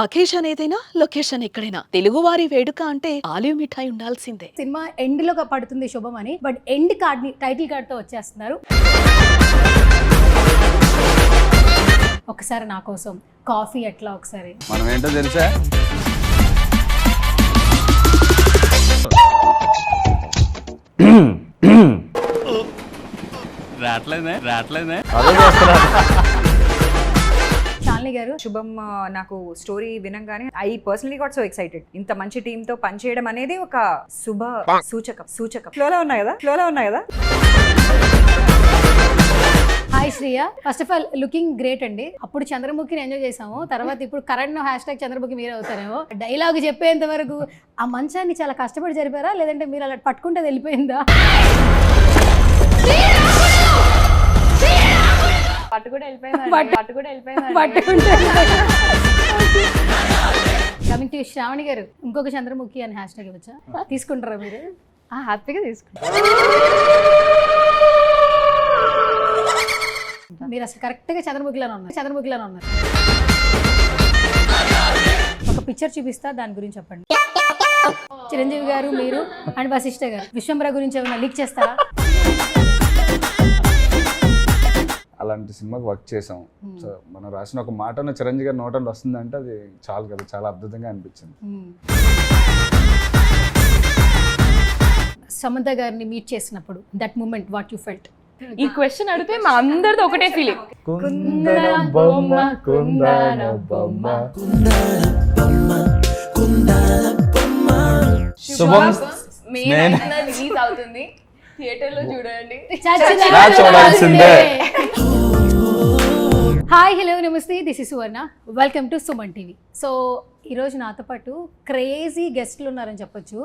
Occasion ఏదైనా location ఎక్కడైనా తెలుగువారి వేడుక అంటే ఆలివ్ మిఠాయి ఉండాల్సిందే. సినిమా ఎండ్ లో పడుతుంది శుభం అని, బట్ ఎండ్ కార్డ్ ని టైటిల్ కార్డ్ తో వచ్చేస్తున్నారు. ఒకసారి నా కోసం కాఫీ ఎట్లా ఒకసారి మనం ఏంటో తెలుసా? రావట్లేదే శాలిని గారు, శుభం నాకు స్టోరీ వినంగానే I personally got so excited. ఇంత మంచి టీమ్ తో పనిచేయడం అనేది ఒక శుభ సూచకం. ఫ్లోలో ఉన్నాయి కదా. Hi Shriya. First of all looking great అండి. అప్పుడు చంద్రముఖిని ఎంజాయ్ చేసాము, తర్వాత ఇప్పుడు కరెంట్ హ్యాష్ చంద్రముఖి మీరే అవుతారేమో. డైలాగ్ చెప్పేంత వరకు ఆ మంచాన్ని చాలా కష్టపడి జరిపారా, లేదంటే మీరు అలా పట్టుకుంటే వెళ్ళిపోయిందా? కమింగ్ టు శ్రావణి గారు, ఇంకొక చంద్రముఖి అని హ్యాష్ ట్యాగ్ ఇవ్వచ్చా? తీసుకుంటారా మీరు? హ్యాపీగా తీసుకుంటాం. మీరు అసలు కరెక్ట్ గా చంద్రముఖిలోనే ఉన్నారు. ఒక పిక్చర్ చూపిస్తా, దాని గురించి చెప్పండి. చిరంజీవి గారు, మీరు అండ్ వశిష్ఠ గారు విశ్వంబర గురించి ఏమైనా లీక్ చేస్తారా? అలాంటి సినిమాకి వర్క్ చేసాం. సో మనం రాసిన ఒక మాట చిరంజీవి గారి నోటంలో వస్తుందంటే అది చాలు కదా, చాలా అద్భుతంగా అనిపించింది. సమంత గారిని మీట్ చేసినప్పుడు that moment what you felt? ఈ క్వశ్చన్ అడిగితే మా అందరిది ఒకటే ఫీలింగ్. శుభం రిలీజ్ అవుతుంది, థియేటర్ లో చూడండి. చూడాల్సిందే. హాయ్, హలో, నమస్తే, this is Suvarna. Welcome to Suman TV. So ఈరోజు నాతో పాటు క్రేజీ గెస్ట్లు ఉన్నారని చెప్పొచ్చు.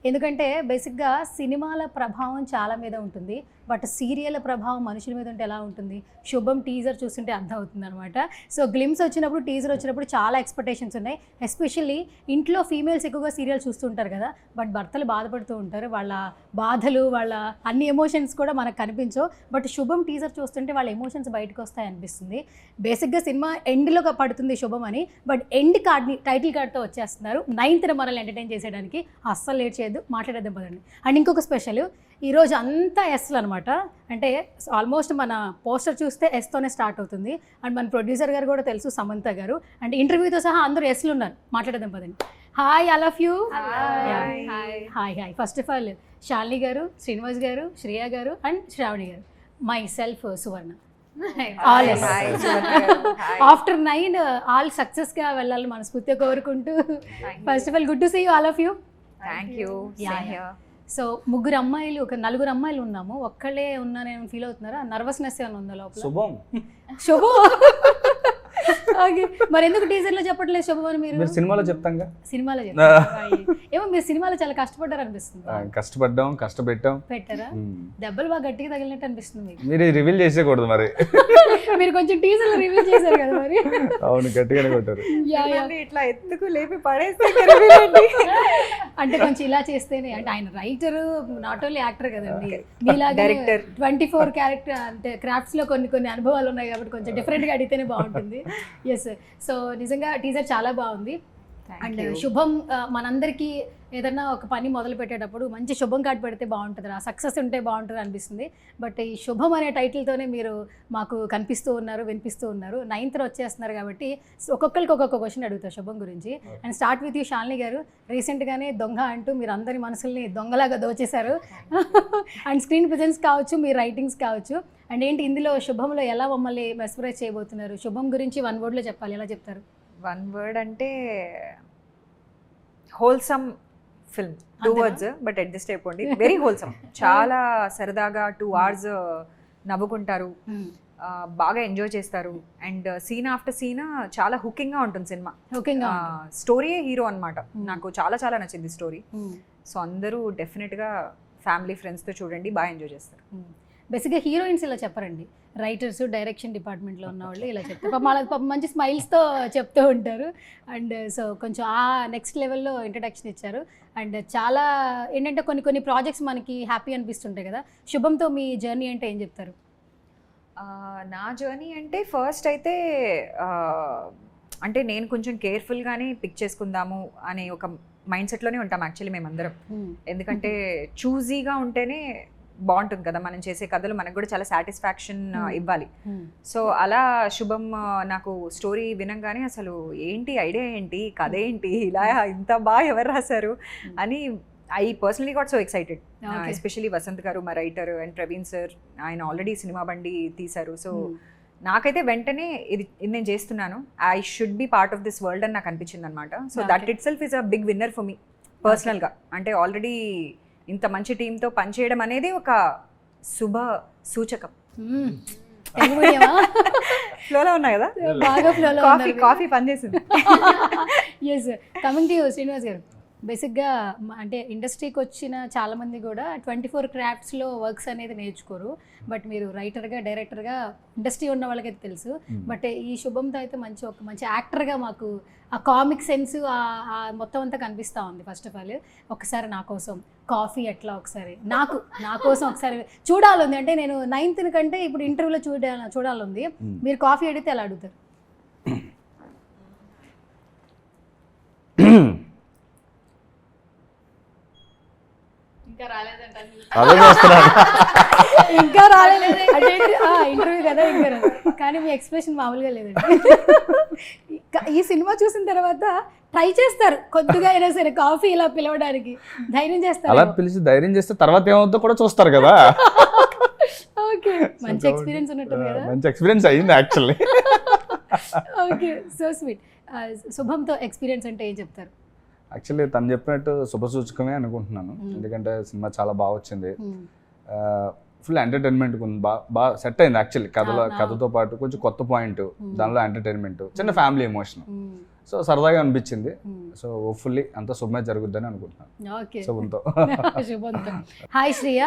ఎందుకంటే బేసిక్గా సినిమాల ప్రభావం చాలా మీద ఉంటుంది, బట్ సీరియల్ ప్రభావం మనుషుల మీద ఉంటే ఎలా ఉంటుంది? శుభం టీజర్ చూస్తుంటే అర్థం అవుతుంది అనమాట. సో గ్లిమ్స్ వచ్చినప్పుడు, టీజర్ వచ్చినప్పుడు చాలా ఎక్స్పెక్టేషన్స్ ఉన్నాయి. ఎస్పెషల్లీ ఇంట్లో ఫీమేల్స్ ఎక్కువగా సీరియల్ చూస్తుంటారు కదా, బట్ భర్తలు బాధపడుతూ ఉంటారు. వాళ్ళ బాధలు, వాళ్ళ అన్ని ఎమోషన్స్ కూడా మనకు కనిపించవు. బట్ శుభం టీజర్ చూస్తుంటే వాళ్ళ ఎమోషన్స్ బయటకు వస్తాయి అనిపిస్తుంది. బేసిక్గా సినిమా ఎండ్లో పడుతుంది శుభం అని, బట్ ఎండ్ కార్డ్ని టైటిల్ కార్డ్తో వచ్చేస్తున్నారు. 9th మనల్ని ఎంటర్టైన్ చేసేయడానికి. అస్సలు లేట్ చేయొద్దు, మాట్లాడేద్దాం పదండి. అండ్ ఇంకొక స్పెషల్, ఈరోజు అంతా ఎస్లు అనమాట. అంటే ఆల్మోస్ట్ మన పోస్టర్ చూస్తే ఎస్తోనే స్టార్ట్ అవుతుంది. అండ్ మన ప్రొడ్యూసర్ గారు కూడా తెలుసు, సమంత గారు. అండ్ ఇంటర్వ్యూతో సహా అందరూ ఎస్లు ఉన్నారు. మాట్లాడేద్దాం పదండి. Hi all of you. Hi. First of all Shalini గారు, శ్రీనివాస్ గారు, శ్రేయ గారు అండ్ శ్రావణి గారు. Myself Suvarna. After 9 all సక్సెస్గా వెళ్ళాలని మనస్ఫూర్తిగా కోరుకుంటూ, first of all good to see you all of you. Thank you. So ముగ్గురు అమ్మాయిలు, ఒక నలుగురు అమ్మాయిలు ఉన్నాము, ఒక్కళ్ళే ఉన్నానేమో ఫీల్ అవుతున్నారా? నర్వస్నెస్ ఏమైనా ఉందా లోపల? శుభం ఓకే, మరి ఎందుకు టీజర్ లో చెప్పట్లేదు శుభం అని? మీరు సినిమాలో చెప్తాంగా. సినిమాలో చెప్తారు ఏమో, మీరు సినిమాలో చాలా కష్టపడ్డారు అనిపిస్తుంది. కష్టపెట్టాం. పెట్టారా? దెబ్బలు బాగా గట్టిగా తగిలినట్టు అనిపిస్తుంది మీకు. మీరు రివీల్ చేసేకూడదు మరి. మీరు కొంచెం టీజర్ లో రివీల్ చేశారు కదా మరి. అవును, గట్టిగానే కొట్టారు. ఇట్లా ఎత్తుకు లేపి పడేస్తే అంటే కొంచెం ఇలా చేస్తేనే, అంటే ఆయన రైటర్, నాట్ ఓన్లీ యాక్టర్ కదండి, మీలాగా డైరెక్టర్. 24 క్యారెక్టర్ అంటే క్రాఫ్ట్స్ లో కొన్ని అనుభవాలు ఉన్నాయి కాబట్టి కొంచెం డిఫరెంట్ గా అడిగితేనే బాగుంటుంది. ఎస్, సో నిజంగా టీజర్ చాలా బాగుంది. అండ్ శుభం, మనందరికీ ఏదన్నా ఒక పని మొదలు పెట్టేటప్పుడు మంచి శుభం కార్డు పెడితే బాగుంటుంది, ఆ సక్సెస్ ఉంటే బాగుంటుంది అనిపిస్తుంది. బట్ ఈ శుభం అనే టైటిల్తోనే మీరు మాకు కనిపిస్తూ ఉన్నారు, వినిపిస్తూ ఉన్నారు. 9th వచ్చేస్తున్నారు కాబట్టి ఒక్కొక్కరికి ఒక్కొక్క క్వశ్చన్ అడుగుతారు శుభం గురించి. And start with you Shalini గారు. రీసెంట్గానే దొంగ అంటూ మీరు అందరి మనసుల్ని దొంగలాగా దోచేశారు. అండ్ స్క్రీన్ ప్రెజెన్స్ కావచ్చు, మీ రైటింగ్స్ కావచ్చు. అండ్ ఏంటి ఇందులో శుభంలో ఎలా మమ్మల్ని మెస్మరైజ్ చేయబోతున్నారు? శుభం గురించి 1 wordలో చెప్పాలి, ఎలా చెప్తారు? 1 word అంటే wholesome film. 2 words, but adjust అయిపోండి. Very wholesome. చాలా సరదాగా 2 hours నవ్వుకుంటారు, బాగా ఎంజాయ్ చేస్తారు. అండ్ సీన్ ఆఫ్టర్ సీన్ చాలా హుకింగ్గా ఉంటుంది సినిమా. స్టోరీయే హీరో అనమాట. నాకు చాలా చాలా నచ్చింది స్టోరీ. సో అందరూ డెఫినెట్గా ఫ్యామిలీ ఫ్రెండ్స్తో చూడండి, బాగా ఎంజాయ్ చేస్తారు. బేసిక్గా హీరోయిన్స్ ఇలా చెప్పరండి, రైటర్స్, డైరెక్షన్ డిపార్ట్మెంట్లో ఉన్న వాళ్ళు ఇలా చెప్తారు. పాపం మంచి స్మైల్స్తో చెప్తూ ఉంటారు. అండ్ సో కొంచెం ఆ నెక్స్ట్ లెవెల్లో ఇంట్రడక్షన్ ఇచ్చారు. అండ్ చాలా ఏంటంటే కొన్ని ప్రాజెక్ట్స్ మనకి హ్యాపీ అనిపిస్తుంటాయి కదా. శుభంతో మీ జర్నీ అంటే ఏం చెప్తారు? నా జర్నీ అంటే ఫస్ట్ అయితే అంటే నేను కొంచెం కేర్ఫుల్గానే పిక్ చేసుకుందాము అనే ఒక మైండ్ సెట్లోనే ఉంటాం యాక్చువల్లీ మేమందరం. ఎందుకంటే చూజీగా ఉంటేనే బాగుంటుంది కదా, మనం చేసే కథలు మనకు కూడా చాలా సాటిస్ఫాక్షన్ ఇవ్వాలి. సో అలా శుభం నాకు స్టోరీ వినంగానే అసలు ఏంటి ఐడియా ఏంటి, కథ ఏంటి, ఇలా ఇంత బాగా ఎవరు రాశారు అని I personally got so excited. Especially Vasanth గారు మా రైటర్ అండ్ ప్రవీణ్ సార్, ఆయన ఆల్రెడీ సినిమా బండి తీశారు. సో నాకైతే వెంటనే ఇది నేను చేస్తున్నాను, I should be part of this world అని నాకు అనిపించింది అనమాట. So that itself is a big winner for me పర్సనల్గా. అంటే ఆల్రెడీ ఇంత మంచి టీంతో పనిచేయడం అనేది ఒక శుభ సూచకం. ఫ్లోలో ఉన్నాయి కదా, బాగా ఫ్లోలో కాఫీ పనిచేసింది. ఎస్, కమింగ్ టు శ్రీనివాస్ గారు, బేసిక్గా అంటే ఇండస్ట్రీకి వచ్చిన చాలామంది కూడా 24 క్రాఫ్ట్స్లో వర్క్స్ అనేది నేర్చుకోరు. బట్ మీరు రైటర్గా, డైరెక్టర్గా ఇండస్ట్రీ ఉన్న వాళ్ళకైతే తెలుసు. బట్ ఈ శుభంతో అయితే ఒక మంచి యాక్టర్గా మాకు ఆ కామిక్ సెన్స్ మొత్తం అంతా కనిపిస్తూ ఉంది. ఫస్ట్ ఆఫ్ ఆల్ ఒకసారి నా కోసం కాఫీ ఎట్లా ఒకసారి నా కోసం ఒకసారి చూడాలి. అంటే నేను 9th కంటే ఇప్పుడు ఇంటర్వ్యూలో చూడాలి. మీరు కాఫీ అడిగితే ఎలా అడుగుతారు? ఇంకా రాలేదు అంటే ఇంటర్వ్యూ కదా, ఇంకా కానీ మీ ఎక్స్ప్రెషన్ మామూలుగా లేదండి. ఈ సినిమా చూసిన తర్వాత ట్రై చేస్తారు కొద్దిగా అయినా సరే కాఫీ ఇలా పిలవడానికి ధైర్యం చేస్తారు. అలా పిలిచి ధైర్యం చేస్తే తర్వాత ఏమవుతుందో కూడా చూస్తారు కదా. ఓకే, మంచి ఎక్స్పీరియన్స్ ఉన్నట్టుంది కదా. మంచి ఎక్స్పీరియన్స్ అయ్యింది యాక్చువల్లీ. Okay, so sweet. శుభంతో ఎక్స్పీరియన్స్ అంటే ఏం చెప్తారు? యాక్చువల్లీ తను చెప్పినట్టు శుభ సూచకమే అనుకుంటున్నాను. ఎందుకంటే సినిమా చాలా బాగా వచ్చింది, ఫుల్ ఎంటర్టైన్మెంట్ ఉంది, బాగా సెట్ అయింది యాక్చువల్లీ. కథతో పాటు కొంచెం కొత్త పాయింట్, దానిలో ఎంటర్టైన్మెంట్, చిన్న ఫ్యామిలీ ఎమోషన్, సో సరదాగా అనిపించింది. సో హోప్ఫుల్లీ అంతా శుభమే జరుగుద్దని అనుకుంటున్నాను శుభంతో. Hi Shreya.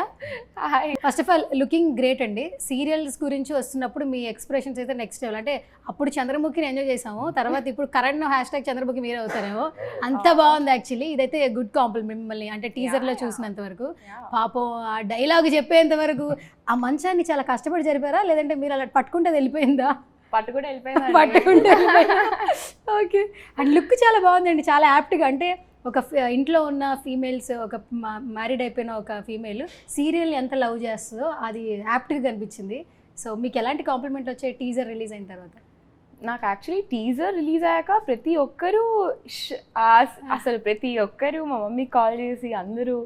Hi. First of all looking great అండి. సీరియల్స్ గురించి వస్తున్నప్పుడు మీ ఎక్స్ప్రెషన్స్ అయితే నెక్స్ట్ లెవెల్. అంటే అప్పుడు చంద్రముఖిని ఎంజాయ్ చేసాము, తర్వాత ఇప్పుడు కరెంట్ హ్యాష్‌ట్యాగ్ చంద్రముఖి మీరే అవుతారేమో, అంత బాగుంది యాక్చువల్లీ. ఇదైతే గుడ్ కాంప్లిమెంట్ మిమ్మల్ని, అంటే టీజర్లో చూసినంత వరకు. పాపం ఆ డైలాగ్ చెప్పేంత వరకు ఆ మంచాన్ని చాలా కష్టపడి జరిపారా, లేదంటే మీరు అలా పట్టుకుంటే వెళ్ళిపోయిందా? పట్టుకుంటే వెళ్ళిపోయింది. ఓకే, అండ్ లుక్ చాలా బాగుందండి, చాలా యాప్ట్గా. అంటే ఒక ఇంట్లో ఉన్న ఫీమేల్స్, ఒక మ్యారీడ్ అయిపోయిన ఒక ఫీమేల్ సీరియల్ ఎంత లవ్ చేస్తుందో అది యాప్ట్గా కనిపించింది. సో మీకు ఎలాంటి కాంప్లిమెంట్ వచ్చాయి టీజర్ రిలీజ్ అయిన తర్వాత? నాకు యాక్చువల్లీ టీజర్ రిలీజ్ అయ్యాక ప్రతి ఒక్కరూ అసలు ప్రతి ఒక్కరు మా మమ్మీకి కాల్ చేసి అందరూ,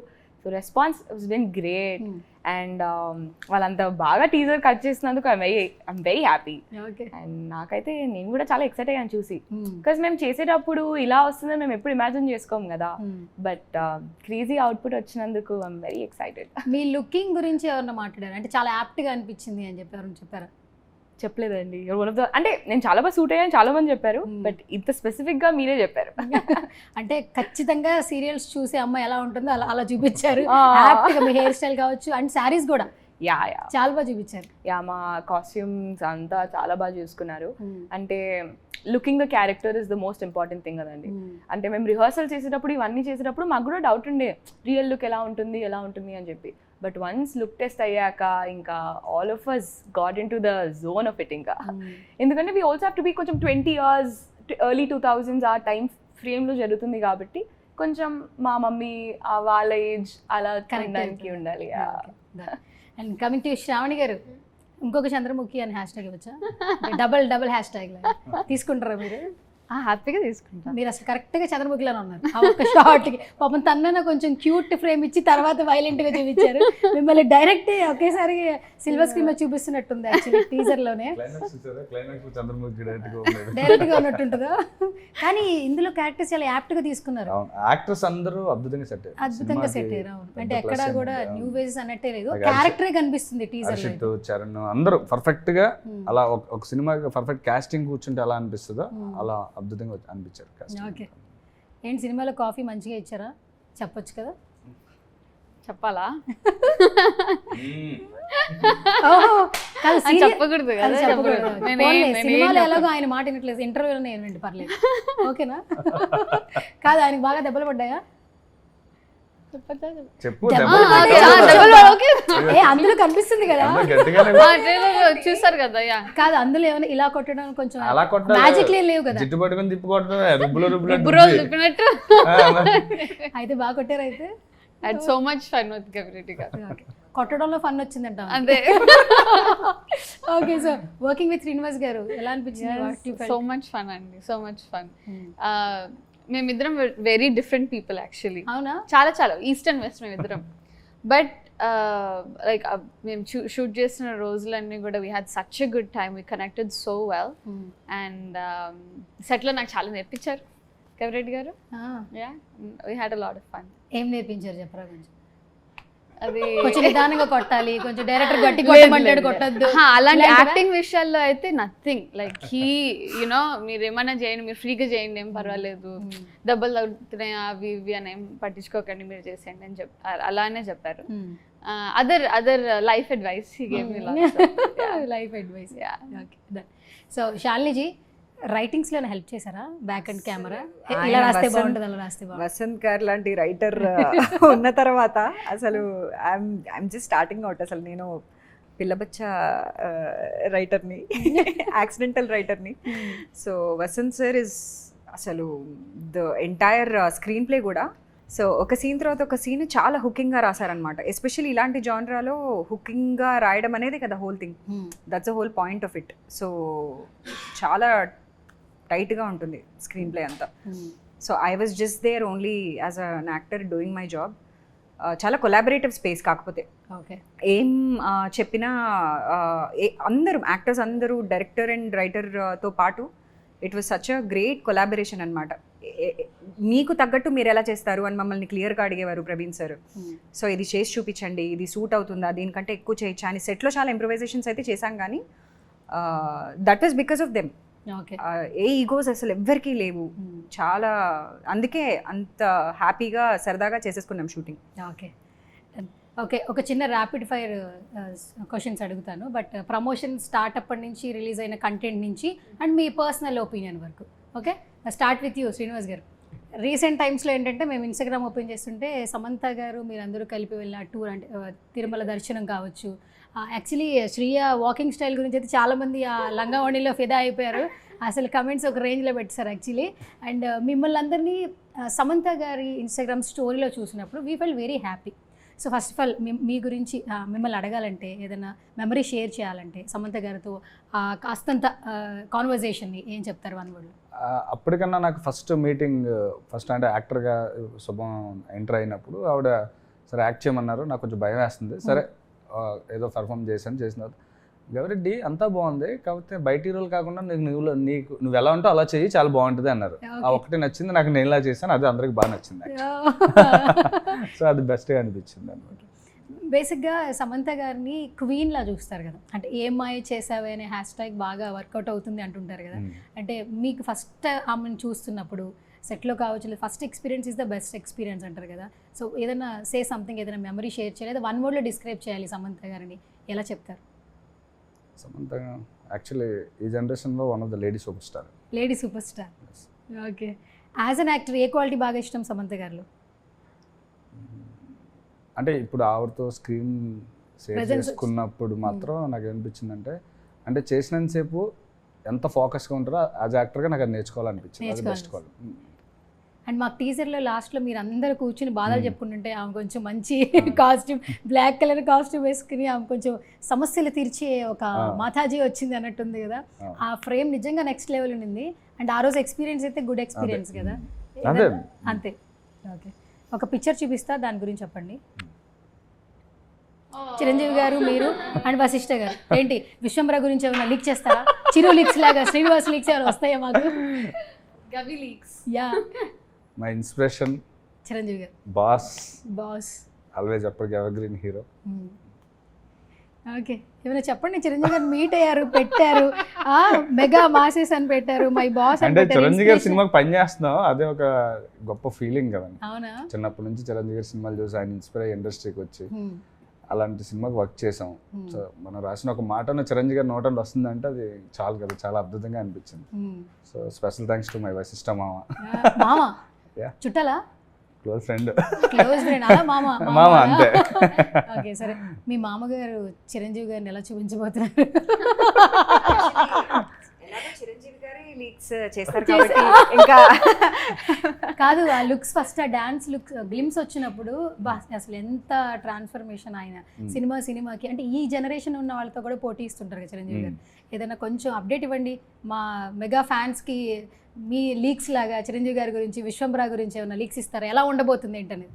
so response was been great. And వాళ్ళంతా బాగా టీజర్ కట్ చేసినందుకు ఐమ్ వెరీ హ్యాపీ. అండ్ నాకైతే నేను కూడా చాలా ఎక్సైట్ అయ్యాను చూసి, బికాజ్ మేము చేసేటప్పుడు ఇలా వస్తుందని మేము ఎప్పుడు ఇమాజిన్ చేసుకోము కదా. బట్ క్రేజీ అవుట్పుట్ వచ్చినందుకు I'm very excited. Me looking గురించి ఎవరన్నా మాట్లాడారు అంటే చాలా యాప్ట్గా అనిపించింది అని చెప్పారా? చెప్పలేదండి. అంటే నేను చాలా బాగా సూట్ అయ్యాను చాలా మంది చెప్పారు, బట్ ఇంత స్పెసిఫిక్ గా మీరే చెప్పారు. అంటే ఖచ్చితంగా సీరియల్స్ చూసే అమ్మాయి ఎలా ఉంటుందో అలా చూపించారు. మీ హెయిర్ స్టైల్ కావచ్చు అండ్ శారీస్ కూడా చాలా బాగా చూపించారు. మా కాస్ట్యూమ్స్ అంతా చాలా బాగా చూసుకున్నారు. అంటే looking the character is the most important thing కదండి. అంటే మేము రిహర్సల్ చేసేటప్పుడు ఇవన్నీ చేసేటప్పుడు మాకు కూడా డౌట్ ఉండే రియల్ లుక్ ఎలా ఉంటుంది అని చెప్పి. బట్ వన్స్ లుక్ టెస్ట్ అయ్యాక ఇంకా all of us got into the zone of it. ఇంకా ఎందుకంటే we also have to be కొంచెం 20 years ఎర్లీ 2000s ఆ టైం ఫ్రేమ్లో జరుగుతుంది కాబట్టి కొంచెం మా మమ్మీ వాళ్ళ ఏజ్ అలా కనడానికి ఉండాలి. అండ్ కమింగ్ టు శ్రావణి గారు, ఇంకొక చంద్రముఖి అని హ్యాష్‌ట్యాగ్ ఇవ్వచ్చా? డబల్ హ్యాష్‌ట్యాగ్ తీసుకుంటారా మీరు? హ్యాపీగా తీసుకుంటాను. మీరు అసలు కరెక్ట్గా చంద్రముఖిలోనే ఉన్నారు. ఆ ఒక్క షార్ట్కి పాపం తనైనా కొంచెం క్యూట్ ఫ్రేమ్ ఇచ్చి తర్వాత వైలెంట్గా చూపించారు. మిమ్మల్ని డైరెక్ట్ ఒకేసారి సిల్వర్ స్క్రీన్లో చూపిస్తున్నట్టుంది యాక్చువల్లీ టీజర్లోనే. డైరెక్ట్గా ఉన్నట్టుంటుందా? కానీ ఇందులో క్యారెక్టర్స్ చాలా యాప్ట్గా తీసుకున్నారు. యాక్టర్స్ అందరూ అద్భుతంగా సెట్ అయ్యారు. అంటే ఎక్కడా కూడా న్యూ వేజెస్ అన్నట్టే లేదు, క్యారెక్టరే కనిపిస్తుంది టీజర్లో. చరణ్ అందరూ పర్ఫెక్ట్ గా, అలా ఒక సినిమా పర్ఫెక్ట్ కాస్టింగ్ కూర్చుంటే ఎలా అనిపిస్తుందో అలా అద్భుతంగా అనిపించారు. ఓకే, ఏంటి సినిమాలో కాఫీ మంచిగా ఇచ్చారా? చెప్పొచ్చు కదా. చెప్పాలా? చెప్పకూడదు కదా. సినిమాలో ఎలాగో ఆయన మాట వినట్లేదు, ఇంటర్వ్యూలోనే ఏనండి, పర్లేదు. ఓకేనా? కాదు, ఆయనకి బాగా దెబ్బలు పడ్డాయా? చెప్పు దెబ్బలు ఏ అందులో కనిపిస్తుంది కదా. చూసారు కదా యా కాదు అందులో ఏమైనా ఇలా కొట్టడం కొంచెం అలా కొట్టాలి, మ్యాజిక్ లేవు కదా. జిట్టు పట్టుకొని తిప్పి కొట్టడం, రుబ్బులో రోజు చెప్పినట్టు అయితే బాగా కొట్టారు అయితే. had so much fun with Gavireddy గారు. Okay. కొట్టడంలో ఫన్ వచ్చిందంట. అదే okay so working with Srinivas గారు ఎలా అనిపించింది? సో మచ్ ఫన్ అండి, సో మచ్ ఫన్. మేమిద్దరం వెరీ డిఫరెంట్ పీపుల్ యాక్చువల్లీ. అవునా? చాలా చాలా ఈస్ట్ అండ్ వెస్ట్ మేమిద్దరం. బట్ లైక్ మేము షూట్ చేసిన రోజులన్నీ కూడా we had such a good time, we connected so well. And సెట్లో నాకు చాలా నేర్పించారు గవిరెడ్డి గారు. Yeah we had a lot of fun. ఏం నేర్పించారు చెప్పరా కొంచెం? అది కొంచెం నిదానంగా కొట్టాలి, కొంచెం డైరెక్టర్ గట్టి కొట్టమంటాడు కొట్టద్దు అలాంటి యాక్టింగ్ విషయాల్లో అయితే నథింగ్. లైక్ హీ యునో మీరు ఏమైనా చేయండి, మీరు ఫ్రీగా చేయండి, ఏం పర్వాలేదు, దెబ్బలు తగ్గుతున్నాయి అవి ఇవి అని ఏం పట్టించుకోకండి, మీరు చేసేయండి అని చెప్పారు. అలానే చెప్పారు. Other life advice he gave me life advice. So శాలినిజీ రైటింగ్స్ లో హెల్ప్ చేశారా? బ్యాక్ అండ్ కెమెరా ఇలా రాస్తే బాగుంటుంది, అలా రాస్తే బాగుంటుంది. వసంత్ గారు లాంటి రైటర్ ఉన్న తర్వాత అసలు ఐఎమ్ జస్ట్ స్టార్టింగ్ అవుట్. అసలు నేను పిల్లబచ్చా రైటర్ని, యాక్సిడెంటల్ రైటర్ని. సో వసంత్ సార్ ఇస్ అసలు ద ఎంటైర్ స్క్రీన్ ప్లే కూడా. సో ఒక సీన్ తర్వాత ఒక సీన్ చాలా హుకింగ్గా రాశారనమాట. ఎస్పెషల్లీ ఇలాంటి జానరాలో హుకింగ్గా రాయడం అనేది కదా whole thing, that's a whole point of it. So చాలా టైట్గా ఉంటుంది స్క్రీన్ ప్లే అంతా. So I was just there only as an actor doing my job. చాలా కొలాబరేటివ్ స్పేస్. కాకపోతే ఏం చెప్పినా అందరూ యాక్టర్స్ అందరూ డైరెక్టర్ అండ్ రైటర్తో పాటు it was such a great collaboration అనమాట. మీకు తగ్గట్టు మీరు ఎలా చేస్తారు అని మమ్మల్ని క్లియర్గా అడిగేవారు ప్రవీణ్ సార్. సో ఇది చేసి చూపించండి, ఇది సూట్ అవుతుందా, దీనికంటే ఎక్కువ చేయొచ్చా అని. సెట్లో చాలా ఇంప్రొవైజేషన్స్ అయితే చేశాం, కానీ that is because of them. A egos అసలు ఎవ్వరికీ లేవు. చాలా అందుకే అంత హ్యాపీగా సరదాగా చేసేసుకున్నాం షూటింగ్. ఓకే ఓకే ఒక చిన్న ర్యాపిడ్ ఫైర్ క్వశ్చన్స్ అడుగుతాను. బట్ ప్రమోషన్ స్టార్ట్ అప్పటి నుంచి రిలీజ్ అయిన కంటెంట్ నుంచి అండ్ మీ పర్సనల్ ఒపీనియన్ వరకు. Okay start with you Srinivas గారు. రీసెంట్ టైమ్స్లో ఏంటంటే మేము ఇన్స్టాగ్రామ్ ఓపెన్ చేస్తుంటే సమంత గారు మీరందరూ కలిపి వెళ్ళిన టూర్ అంటే తిరుమల దర్శనం కావచ్చు. యాక్చువల్లీ శ్రీయ వాకింగ్ స్టైల్ గురించి అయితే చాలామంది ఆ లంగావణిలో ఫిదా అయిపోయారు. అసలు కమెంట్స్ ఒక రేంజ్లో పెట్టారు యాక్చువల్లీ. అండ్ మిమ్మల్ని అందరినీ సమంత గారి ఇన్స్టాగ్రామ్ స్టోరీలో చూసినప్పుడు we fell very happy. So first of all మీ గురించి మిమ్మల్ని అడగాలంటే, ఏదైనా మెమరీ షేర్ చేయాలంటే సమంత గారితో కాస్తంత కాన్వర్జేషన్ని ఏం చెప్తారు వన్ వర్డ్లో? అప్పటికన్నా నాకు ఫస్ట్ మీటింగ్ అంటే యాక్టర్గా శుభం ఎంటర్ అయినప్పుడు ఆవిడ సరే యాక్ట్ చేయమన్నారు. నాకు కొంచెం భయం వేస్తుంది. సరే ఏదో పర్ఫామ్ చేసిన తర్వాత గవిరెడ్డి అంతా బాగుంది, కాకపోతే బయట హీరోలు కాకుండా నువ్వు ఎలా ఉంటో అలా చేయి, చాలా బాగుంటుంది అన్నారు. ఆ ఒక్కటే నచ్చింది నాకు, నేను ఇలా చేశాను, అది అందరికి బాగా నచ్చింది. సో అది బెస్ట్గా అనిపించింది అనమాట. బేసిక్గా సమంత గారిని క్వీన్లా చూస్తారు కదా, అంటే ఏం మాయ చేసావే అనే హ్యాష్ ట్యాగ్ బాగా వర్కౌట్ అవుతుంది అంటుంటారు కదా. అంటే మీకు ఫస్ట్ ఆమెను చూస్తున్నప్పుడు సెట్లో కావచ్చు, first experience is the best experience అంటారు కదా. సో ఏదైనా సే సంథింగ్, ఏదైనా మెమరీ షేర్ చేయాలి, లేదా వన్ వర్డ్లో డిస్క్రైబ్ చేయాలి సమంత గారిని, ఎలా చెప్తారు? సమంత యాక్చువల్లీ ఈ జనరేషన్లో one of the lady super star. Lady super star. Okay as an actor A quality బాగా ఇష్టం సమంత గారిలో? అంటే ఇప్పుడు ఆవిడతో స్క్రీన్ షేర్ చేసుకున్నప్పుడు మాత్రం నాకు ఏమనిపించిందంటే, అంటే చేసినంతసేపు ఎంత ఫోకస్గా ఉంటారో యాజ్ యాక్టర్గా నాకు అది నేర్చుకోవాలనిపించింది. అది బెస్ట్ క్వాలిటీ. అండ్ మాకు టీజర్లో లాస్ట్లో మీరు అందరూ కూర్చుని బాధలు చెప్పుకుంటుంటే ఆమె కొంచెం మంచి కాస్ట్యూమ్, బ్లాక్ కలర్ కాస్ట్యూమ్ వేసుకుని ఆమె కొంచెం సమస్యలు తీర్చే ఒక మాతాజీ వచ్చింది అన్నట్టుంది కదా. ఆ ఫ్రేమ్ నిజంగా నెక్స్ట్ లెవెల్ ఉండింది. అండ్ ఆ రోజు ఎక్స్పీరియన్స్ అయితే గుడ్ ఎక్స్పీరియన్స్ కదా. అంతే. ఓకే ఒక పిక్చర్ చూపిస్తా, దాని గురించి చెప్పండి. చిరంజీవి గారు, మీరు అండ్ వశిష్ఠ గారు ఏంటి విశ్వంబర గురించి ఏమైనా లీక్ చేస్తారా? చిరు లీక్స్ లాగా శ్రీనివాస్ లీక్స్ ఏమైనా వస్తాయా మాకు? గవి leaks. Yeah my inspiration Chiranjeevi గారు. బాస్ ఆల్వేస్ ఎప్పటికీ ఎవర్ గ్రీన్ హీరో. ఓకే ఏమైనా చెప్పండి. చిరంజీవి గారు మీట్ అయ్యారు, పెట్టారు మెగా మాసెస్ అని పెట్టారు, మై బాస్ అంటే చిరంజీవి గారి సినిమాకి పని చేస్తున్నాం, అదే ఒక గొప్ప ఫీలింగ్ కదా. అవునా? చిన్నప్పటి నుంచి చిరంజీవి గారి సినిమాలు చూసి ఆయన ఇన్స్పైర్ అయ్యి ఇండస్ట్రీకి వచ్చి అలాంటి సినిమాకి వర్క్ చేసాం. సో మనం రాసిన ఒక మాటను చిరంజీవి గారి నోట్ అండ్ వస్తుందంటే అది చాలు కదా, చాలా అద్భుతంగా అనిపించింది. So special thanks to my Vasishta మామ. మామ చుట్టాలా? Close friend. క్లోజ్ ఫ్రెండ్ అలా మామ మామ అంతే. ఓకే సరే, మీ మామగారు చిరంజీవి గారిని ఎలా చూపించబోతున్నారు? చిరంజీవి గారి లీక్స్ చేస్తారు కాబట్టి ఇంకా కాదు, ఆ లుక్స్ ఫస్ట్ ఆ డాన్స్ లుక్ గ్లిమ్స్ వచ్చినప్పుడు అసలు ఎంత ట్రాన్స్ఫర్మేషన్ ఆయన సినిమాకి, అంటే ఈ జనరేషన్ ఉన్న వాళ్ళతో కూడా పోటీ ఇస్తుంటారు కదా చిరంజీవి గారు. ఏదైనా కొంచెం అప్డేట్ ఇవ్వండి మా మెగా ఫ్యాన్స్కి, మీ లీక్స్ లాగా చిరంజీవి గారి గురించి, విశ్వంబరా గురించి ఏమైనా లీక్స్ ఇస్తారా? ఎలా ఉండబోతుంది ఏంటనేది.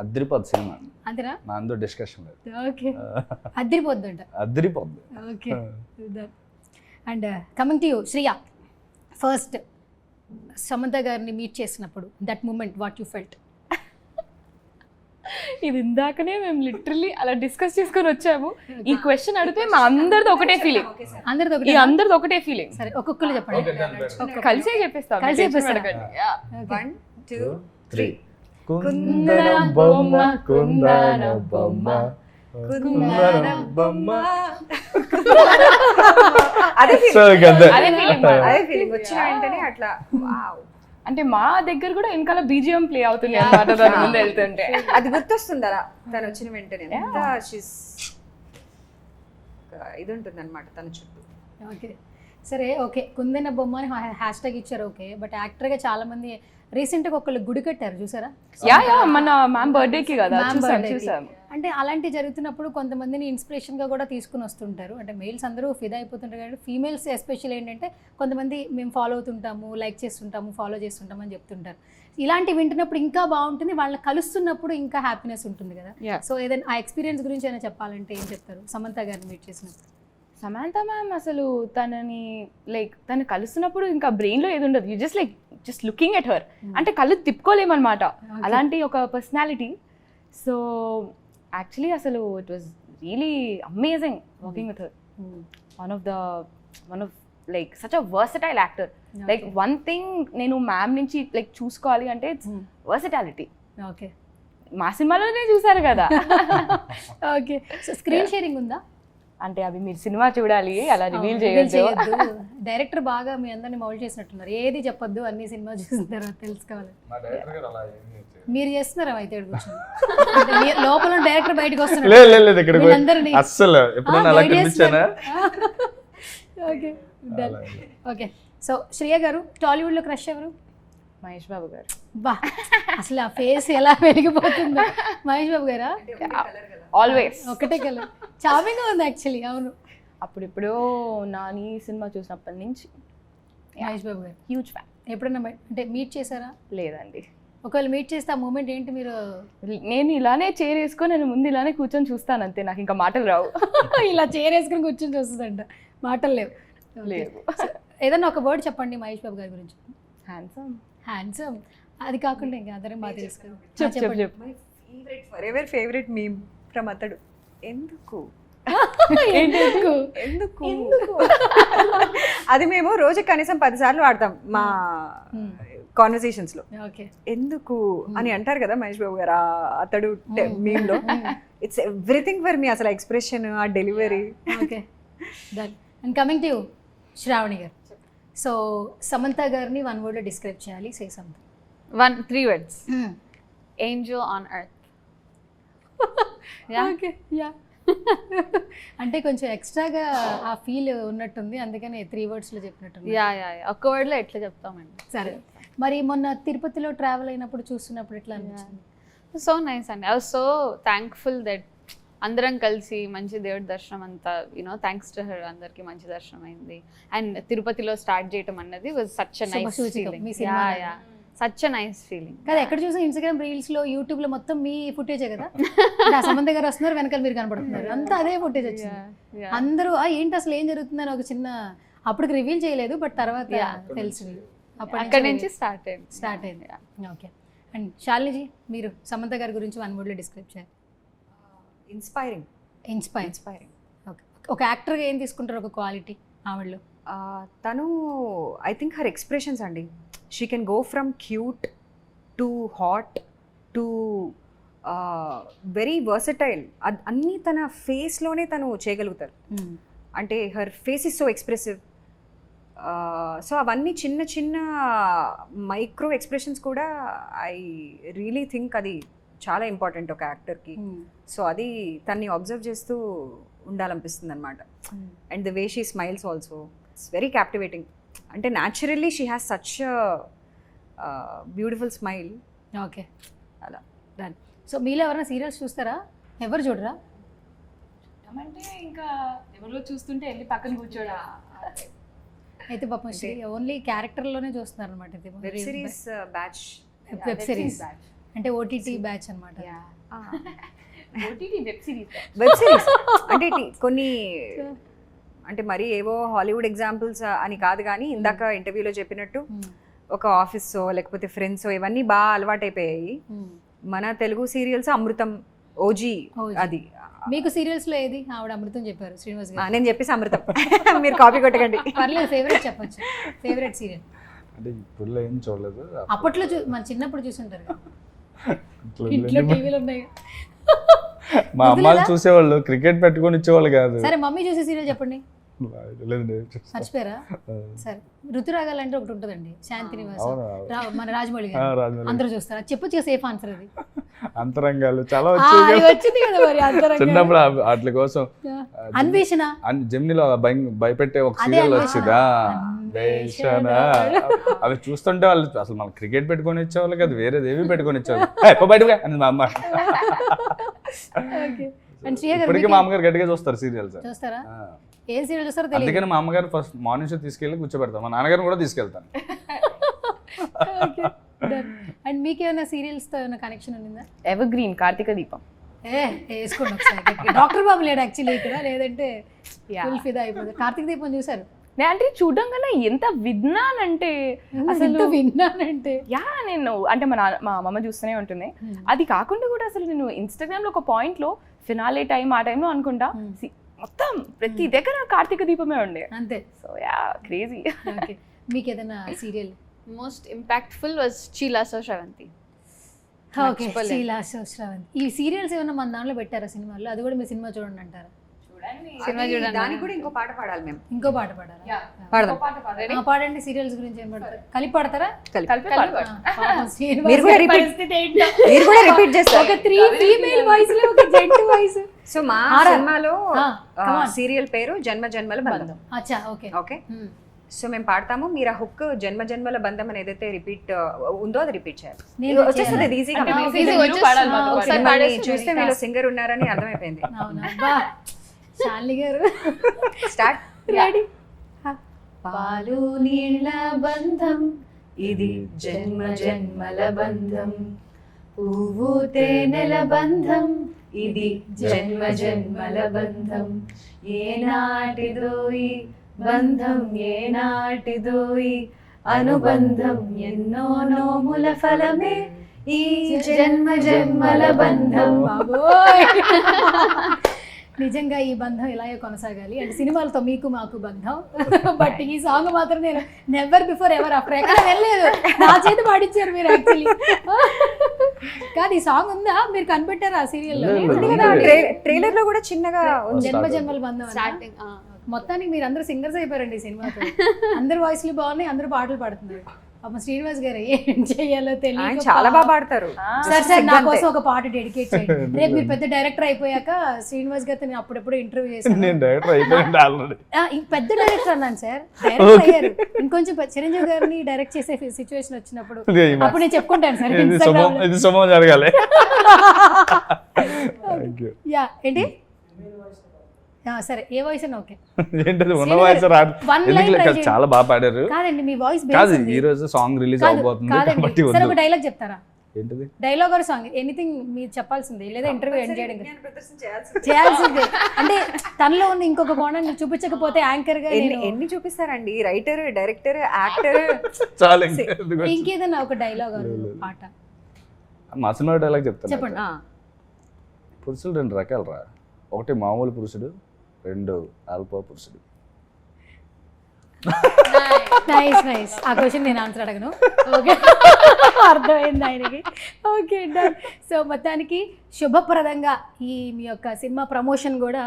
అదిరిపోద్ది సినిమా, అంతేనా? నా అందరూ డిస్కషన్ లేదు. ఓకే, అదిరిపోద్దంట. అదిరిపోద్ది. Okay, and coming to you Shriya, first Samantha గారిని మీట్ చేసినప్పుడు that moment what you felt? ఇది ఇందాకనే మేము లిటరల్లీ అలా డిస్కస్ చేసుకొని వచ్చాము. ఈ క్వశ్చన్ అడిగితే మా అందరిది ఒకటే ఫీలింగ్, అందరిది ఈ ఒకటి. అందరిది ఒకటే ఫీలింగ్. సరే ఒక్కొక్కరు చెప్పండి. కలిసే చెప్పేస్తాం. కలిసి చెప్పేస్తారా? 1 2 3 కుందన బొమ్మ కుందన బొమ్మ కుందన బొమ్మ. అదే సో గద్ద. అదే ఫీలింగ్. అదే ఫీలింగ్ వచ్చిన వెంటనే అట్లా వావ్. అంటే మా దగ్గర కూడా వెనకాల బీజిఎం ప్లే అవుతుంది అన్నమాట దాని ముందు వెళ్తుంటే. అది గుర్తొస్తుంది అలా తను వచ్చిన వెంటనే ఎంత ఇది ఉంటుంది అనమాట తన చుట్టూ. ఓకే సరే, ఓకే కుందన బొమ్మ అని హ్యాష్ ట్యాగ్ ఇచ్చారు. ఓకే, బట్ యాక్టర్గా చాలా మంది రీసెంట్గా ఒకళ్ళు గుడి కట్టారు చూసారా? యా మన మ్యామ్ బర్త్డేకి కదా Ma'am birthday కి. చూసాం. అంటే అలాంటి జరుగుతున్నప్పుడు కొంతమందిని ఇన్స్పిరేషన్గా కూడా తీసుకుని వస్తుంటారు. అంటే మెయిల్స్ అందరూ ఫిదా అయిపోతుంటారు కానీ ఫీమేల్స్ ఎస్పెషల్ ఏంటంటే కొంతమంది మేము ఫాలో అవుతుంటాము, లైక్ చేస్తుంటాము, ఫాలో చేస్తుంటాము అని చెప్తుంటారు. ఇలాంటి వింటున్నప్పుడు ఇంకా బాగుంటుంది, వాళ్ళని కలుస్తున్నప్పుడు ఇంకా హ్యాపీనెస్ ఉంటుంది కదా. Yeah. సో ఏదైనా ఆ ఎక్స్పీరియన్స్ గురించి అయినా చెప్పాలంటే ఏం చెప్తారు సమంత గారిని మీట్ చేసినప్పుడు? సమాంత మ్యామ్ అసలు తనని లైక్ తను కలుస్తున్నప్పుడు ఇంకా బ్రెయిన్లో ఏది ఉండదు, you just looking at her, అంటే కళ్ళు తిప్పుకోలేమన్నమాట, అలాంటి ఒక పర్సనాలిటీ. సో యాక్చువల్లీ అసలు it was really amazing working with her. One of like such a versatile actor. Like one thing నేను మ్యామ్ నుంచి లైక్ చూసుకోవాలి అంటే ఇట్స్ వర్సటాలిటీ. ఓకే, మా సినిమాలోనే చూసారు కదా. ఓకే. సో స్క్రీన్ షేరింగ్ ఉందా? అంటే అవి మీరు సినిమా చూడాలి, అలా రివీల్ Reveal చేయొద్దు. చేయొద్దు. డైరెక్టర్ బాగా మీ అందరిని మౌల్డ్ చేసినట్టున్నారు. ఏది చెప్పొద్దు, అన్ని సినిమా చూసిన తర్వాత తెలుసుకోవాలి. మీరు చేస్తున్నారా అయితే ఈడ కూర్చొని? అంటే మీ లోపల డైరెక్టర్ బయటకు వస్తున్నారు. లేదు ఇక్కడ వీళ్ళందరినీ అస్సలు ఎప్పుడైనా అలా guide కనిపించానా? Okay done. Okay, so Shreya గారు, టాలీవుడ్లో క్రష్ ఎవరు? మహేష్ బాబు గారు. బా, అసలు ఆ ఫేస్ ఎలా వెలిగిపోతుందో. మహేష్ బాబు గారా? ఆల్వేస్. ఒకటే కలర్, చామింగ్ ఉంది యాక్చువల్లీ. అవును, అప్పుడెప్పుడో నాని సినిమా చూసినప్పటి నుంచి మహేష్ బాబు గారు హ్యూజ్ ఫ్యాన్. ఎప్పుడన్నా అంటే మీట్ చేశారా? లేదండి, ఒకవేళ మీట్ చేస్తే ఆ మూమెంట్ ఏంటి? మీరు నేను ఇలానే చైర్ వేసుకొని నేను ముందు ఇలానే కూర్చొని చూస్తాను అంతే, నాకు ఇంకా మాటలు రావు. ఇలా చేరేసుకుని కూర్చొని చూస్తుందంట, మాటలు లేవు. లేవు. ఏదన్నా ఒక వర్డ్ చెప్పండి మహేష్ బాబు గారి గురించి. హ్యాండ్సమ్. హ్యాండ్సమ్, అది కాకుండా ఇంకా అందరం బాగా తెలుసు కదా. చెప్పు. My favourite favourite meme from అతడు. ఎందుకు ఎందుకు? ఎందుకు అది మేము రోజు కనీసం 10 సార్లు వాడతాం మా కాన్వర్సేషన్స్ లో. ఓకే, ఎందుకు అని అంటారు కదా మహేష్ బాబు గారు అతడు మీమ్ లో. ఇట్స్ ఎవ్రీథింగ్ ఫర్ మీ, అసలు ఎక్స్ప్రెషన్, ఆ delivery. Okay done. And coming to Shravani గారు, సో సమంత గారిని వన్ వర్డ్లో డిస్క్రైబ్ చేయాలి. Say something. 3 words. Angel on earth. Yeah. Okay, yeah. అంటే కొంచెం ఎక్స్ట్రాగా ఆ ఫీల్ ఉన్నట్టుంది, అందుకని 3 wordsలో చెప్పినట్టుంది. యా ఒక్క వర్డ్లో ఎట్లా చెప్తామండి. సరే, మరి మొన్న తిరుపతిలో ట్రావెల్ అయినప్పుడు చూస్తున్నప్పుడు ఎట్లా అనిపించింది? సో నైస్ అండి. I was so thankful that అందరం కలిసి మంచి దేవుడి దర్శనం అంతా, థ్యాంక్స్ టు హర్ అందరికి మంచి దర్శనం అయింది. అండ్ తిరుపతిలో స్టార్ట్ చేయటం అన్నది వాజ్ సచ్ ఎ నైస్ శుభసూచకం ఫీలింగ్. మీ సినిమా. Such a nice feeling. కదా, ఎక్కడ చూసిన ఇన్స్టాగ్రామ్ రీల్స్లో, యూట్యూబ్లో మొత్తం మీ ఫుటేజే కదా. ఆ సమంత గారు వస్తున్నారు, వెనకాల మీరు కనబడుతున్నారు, అంతా అదే ఫుటేజ్ వచ్చింది. అందరూ ఏంటి అసలు ఏం జరుగుతుందని ఒక చిన్న, అప్పటికి రివీల్ చేయలేదు, బట్ తర్వాత తెలిసింది. అక్కడి నుంచి స్టార్ట్ అయింది. ఓకే. అండ్ శాలినిజీ, మీరు సమంత గారి గురించి వన్ వర్డ్లో డిస్క్రైబ్ చేయాలి. ఇన్స్పైరింగ్. ఇన్స్పైరింగ్. ఓకే, ఒక యాక్టర్గా ఏం తీసుకుంటారు ఒక క్వాలిటీ ఆవిడలో? తను ఐ థింక్ హర్ ఎక్స్ప్రెషన్స్ అండి, she can go from cute to hot to very versatile. అన్నీ తన ఫేస్లోనే తను చేయగలుగుతారు. అంటే her face is so expressive. So అవన్నీ చిన్న చిన్న మైక్రో ఎక్స్ప్రెషన్స్ కూడా ఐ రియలీ థింక్ అది చాలా ఇంపార్టెంట్ ఒక యాక్టర్కి. సో అది తన్ని అబ్జర్వ్ చేస్తూ ఉండాలనిపిస్తుంది అనమాట. And the way she smiles also it's very captivating. అంటే naturally she has such beautiful smile. Okay, అలా. డన్. సో మీలో ఎవరైనా సీరియల్స్ చూస్తారా? ఎవరు చూడరా? అంటే ఇంకా ఎవరో చూస్తుంటే వెళ్ళి పక్కన కూర్చోడా. అయితే పాపం ఓన్లీ క్యారెక్టర్లోనే చూస్తున్నారు అనమాట. Web series batch. Web series అంటే ఓటీటీ బ్యాచ్ అనమాట. వెబ్ సిరీస్ అంటే కొన్ని అంటే మరి ఏవో హాలీవుడ్ ఎగ్జాంపుల్స్ అని కాదు కానీ ఇందాక ఇంటర్వ్యూలో చెప్పినట్టు ఒక ఆఫీసో లేకపోతే ఫ్రెండ్సో ఇవన్నీ బాగా అలవాటైపోయాయి. మన తెలుగు సీరియల్స్ అమృతం, ఓజీ. అది మీకు సీరియల్స్ లో ఏది? ఆవిడ అమృతం చెప్పారు, శ్రీనివాస్ గారు. నేను చెప్పేసి అమృతం. మీరు కాపీ కొట్టకండి. పర్లేదు, ఫేవరెట్ చెప్పొచ్చు. ఫేవరెట్ సీరియల్ అంటే ఇప్పుడు ఏం చూడలేదు, అప్పట్లో మన చిన్నప్పుడు చూసుంటారు కదా, ఇంట్లో టీవీలు ఉన్నాయి. మా అమ్మాయిలు చూసేవాళ్ళు, క్రికెట్ పెట్టుకొని ఇచ్చేవాళ్ళు కాదు. సరే మమ్మీ చూసే సీరియల్ చెప్పండి. లేదండి, మర్చిపోయారా? సరే, ఋతురాగాలు అంటే ఒకటి ఉంటుందండి, శాంతినివాస్, మన రాజమౌళి ఆ, గారు, రాజమౌళి. అందరూ చూస్తారు. అది చెప్పొచ్చు, సేఫ్ ఆన్సర్ అది. అంతరంగాలు చాలా అది వచ్చేవి వచ్చింది కదా మరి, అంతరంగాలు. చిన్నప్పుడు వాటి కోసం అన్వేషణ, జెమినిలో భయపెట్టే ఒక అదే సీరియల్ అన్వేషణ. వచ్చిందా, అన్వేషణ. అవి చూస్తుంటే వాళ్ళు అసలు మనం క్రికెట్ పెట్టుకొని ఇచ్చేవాళ్ళు కదా, వేరేది ఏవి పెట్టుకొని ఇచ్చేవాళ్ళు. బయటగా అని మా అమ్మ. Okay. And శ్రీయ గారు ఇప్పటికీ మా అమ్మగారు గట్టిగా చూస్తారు సీరియల్స్. చూస్తారా? ఏం సీరియల్ చూస్తారో తెలియదు. అందుకని మా అమ్మగారు ఫస్ట్ మార్నింగ్ షో తీసుకెళ్ళి కూర్చోబెడతాను, మా నాన్నగారిని కూడా తీసుకెళ్తాను. అండ్ మీకు ఏమైనా సీరియల్స్ తో ఏమైనా కనెక్షన్ ఉందా? ఎవర్ గ్రీన్, కార్తీక దీపం. వేసుకోండి ఒకసారి. డాక్టర్ బాబు లేడు యాక్చువల్లీ ఇక్కడ, లేదంటే ఫుల్ ఫిదా అయిపోతుంది. కార్తీక దీపం చూసారు? నేను అంటే చూడంగానే ఎంత విన్నానంటే, అసలు విన్నానంటే యా నేను అంటే మా అమ్మమ్మ చూస్తూనే ఉంటుంది. అది కాకుండా కూడా అసలు నేను ఇన్స్టాగ్రామ్ లో ఒక పాయింట్ లో ఫినాలే టైం ఆ టైంలో అనుకుంటా మొత్తం ప్రతి దగ్గర కార్తీక దీపమే ఉండే. అంతే. So yeah crazy. ఓకే, మీకు ఏదైనా సీరియల్ మోస్ట్ ఇంపాక్ట్ఫుల్ వాజ్ చీలాసో శ్రవంతి. ఓకే, శ్రీలాసో శ్రవంతి. ఈ సీరియల్స్ ఏమైనా మన దాంట్లో పెట్టారా సినిమాల్లో? అది కూడా మీరు సినిమా చూడండి అంటారా? సినిమా చూడండి. దానికి కూడా ఇంకో పాట పాడాలి మేము. ఇంకో పాట పాడారా? పాడదాం. పాడండి. సీరియల్స్ గురించి ఏం పాడతారు? కలిపి పాడతారా? మీరు కూడా రిపీట్ చేస్తారు. ఒక 3 ఫీమేల్ వాయిస్ లో ఒక జెంట్ వాయిస్. సో మా సినిమాలో సీరియల్ పేరు జన్మ జన్మల బంధం. అచ్చా, ఓకే ఓకే. సో మేము పాడతాము, మీరు ఆ హుక్ జన్మ జన్మల బంధం అని ఏదైతే రిపీట్ ఉందో అది రిపీట్ చేయాలి. వచ్చేస్తుంది అది ఈజీగా. చూస్తే మీలో సింగర్ ఉన్నారని అర్థమైపోయింది. అవునా? శాలిని గారు స్టార్ట్. రెడీ? పాలు నీళ్ళ బంధం ఇది జన్మ జన్మల బంధం, పువ్వు తేనెల బంధం ఇది జన్మ జన్మల బంధం, ఏనాటిదోయి బంధం ఏనాటిదోయి అనుబంధం, ఎన్నో నోముల ఫలమే ఈ జన్మ జన్మల బంధం. బాబోయ్, నిజంగా ఈ బంధం ఇలాగే కొనసాగాలి. అండ్ సినిమాలతో మీకు మాకు బంధం. బట్ ఈ సాంగ్ మాత్రం నేను నెవర్ బిఫోర్ ఎవర్ ఆఫ్టర్ ఎక్కడ వెళ్ళలేదు, నా చేతి పాడించారు మీరు యాక్చువల్లీ. కాదు, ఈ సాంగ్ ఉందా? మీరు కనిపెట్టారా ఆ సీరియల్లో? ట్రైలర్ లో కూడా చిన్నగా జన్మ జన్మల బంధం స్టార్టింగ్. మొత్తానికి మీరు అందరూ సింగర్స్ అయిపోయారండి ఈ సినిమాతో. అందరు వాయిస్లు బాగున్నాయి, అందరూ పాటలు పాడుతున్నారు. అమ్మ శ్రీనివాస్ గారు ఏం చెయ్యాలో తెలియదు, చాలా బాగా పాడతారు. సార్ నా కోసం ఒక పాట డెడికేట్ చేయండి. రేపు మీరు పెద్ద డైరెక్టర్ అయిపోయాక శ్రీనివాస్ గారితో నేను అప్పుడప్పుడు ఇంటర్వ్యూ చేశాను. నేను డైరెక్టర్ అయిపోయింది ఆల్రెడీ. పెద్ద డైరెక్టర్ అన్నాను సార్, డైరెక్టర్ అయ్యారు. ఇంకొంచెం చిరంజీవి గారిని డైరెక్ట్ చేసే సిచ్యువేషన్ వచ్చినప్పుడు అప్పుడు నేను చెప్పుకుంటాను సార్. ఇది శుభం జరగాలి. యా, ఏంటి? సరే, ఏ వాయిస్ అయినా ఓకే. ఏంటది ఉన్న వాయిస్ రాదు, చాలా బాగా పాడారు. కాదండి, మీ వాయిస్ కాదు, ఈ రోజు సాంగ్ రిలీజ్ అవబోతుంది కాబట్టి సరే ఒక డైలాగ్ చెప్తారా? ఏంటిది? డైలాగ్ ఆర్ సాంగ్ ఎనీథింగ్ మీరు చెప్పాల్సింది, లేదా ఇంటర్వ్యూ ఎండ్ చేయడం చేయాల్సిందే. అంటే తనలో ఉన్న ఇంకొక కోణాన్ని చూపించకపోతే యాంకర్ గా ఎన్ని చూపిస్తారండి? రైటర్, డైరెక్టర్, యాక్టర్, చాలా ఇంకేదన్నా ఒక డైలాగ్ పాట మా సినిమా డైలాగ్ చెప్తాను. చెప్పండి. పురుషులు 2 రకాలు రా, ఒకటి మామూలు పురుషుడు, 2 అల్ప పురుషుడు. Nice nice. ఆ క్వశ్చన్ నేను ఆన్సర్ అడగను. ఓకే, అర్థమైంది ఆయనకి. Okay, done. సో మొత్తానికి శుభప్రదంగా ఈ మీ యొక్క సినిమా ప్రమోషన్ కూడా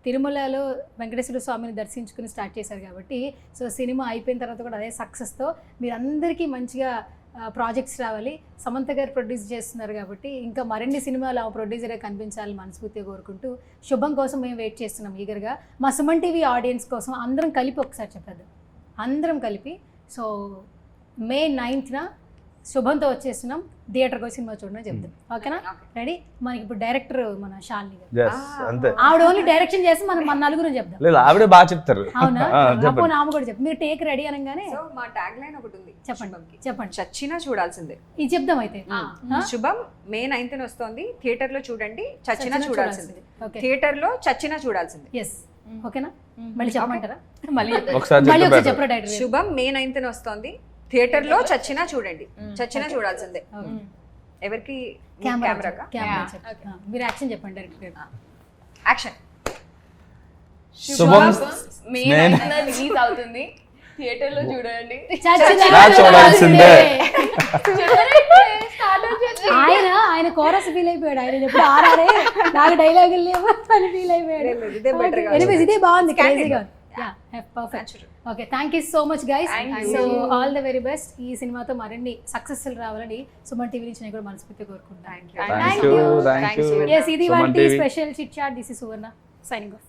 తిరుమలలో వెంకటేశ్వర స్వామిని దర్శించుకుని స్టార్ట్ చేశారు కాబట్టి సో సినిమా అయిపోయిన తర్వాత కూడా అదే సక్సెస్తో మీరందరికీ మంచిగా ప్రాజెక్ట్స్ రావాలి. సమంత గారు ప్రొడ్యూస్ చేస్తున్నారు కాబట్టి ఇంకా మరిన్ని సినిమాలు ఆ ప్రొడ్యూసరే కనిపించాలని మనస్ఫూర్తిగా కోరుకుంటూ శుభం కోసం మేము వెయిట్ చేస్తున్నాం ఈగర్గా. మా సుమన్ టీవీ ఆడియన్స్ కోసం అందరం కలిపి ఒకసారి చెప్పేద్దాం, అందరం కలిపి. సో May 9th శుభంతో వచ్చేస్తున్నాం, థియేటర్కి వచ్చి సినిమా చూడడం చెప్తాం. ఓకేనా? రెడీ? మనకి ఇప్పుడు డైరెక్టర్ మన శాలిని గారు, అంతే. ఆవిడ ఓన్లీ డైరెక్షన్ చేసి మనం మన నలుగురు చెప్దాం. లేదు, ఆవిడే బాగా చెప్తారు. అవునా? చెప్పండి. అప్పుడు ఆమె కూడా చెప్తాం. మీరు టేక్ రెడీ అనగానే సో మా ట్యాగ్ లైన్ ఒకటి ఉంది, చెప్పండి శుభంకి. చెప్పండి. చచ్చినా చూడాల్సిందే. ఇది చెప్దాం అయితే. శుభం May 9th వస్తుంది, థియేటర్ లో చూడండి, చచ్చినా చూడాల్సిందే. ఓకే, థియేటర్ లో చచ్చినా చూడాల్సిందే. ఎస్. ఓకేనా? మళ్ళీ చెప్పమంటారా? మళ్ళీ ఒకసారి మళ్ళీ ఒకసారి చెప్పండి. చెప్పరా డైరెక్టర్? శుభం May 9th వస్తుంది, థియేటర్ లో చచ్చినా చూడండి, చచ్చినా చూడాల్సిందే. ఎవరికి? కెమెరాగా కెమెరా. మీరు యాక్షన్ చెప్పండి డైరెక్టర్. యాక్షన్. శుభం May 9th రిలీజ్ అవుతుంది, థియేటర్ లో చూడండి. చూడాల్సిందే. ఆయన కోరస్ ఫీల్ అయిపోయాడు. ఆయన ఎప్పుడు ఆరారే నాకు డైలాగులు లేవు అని ఫీల్ అయిపోయాడు. ఇదే better గా Anyways, ఇదే బాగుంది, Candid. క్రేజీగా. Perfect. Okay, thank you so much guys. So all the very best. ఈ సినిమాతో మరిన్ని సక్సెస్ఫుల్ రావాలని సుమన్ టీవీ నుంచి నేను కూడా మనస్ఫూర్తిగా కోరుకుంటాను. Thank you. Yes, ఇది వాటి special chit chat. This is Suvarna signing of.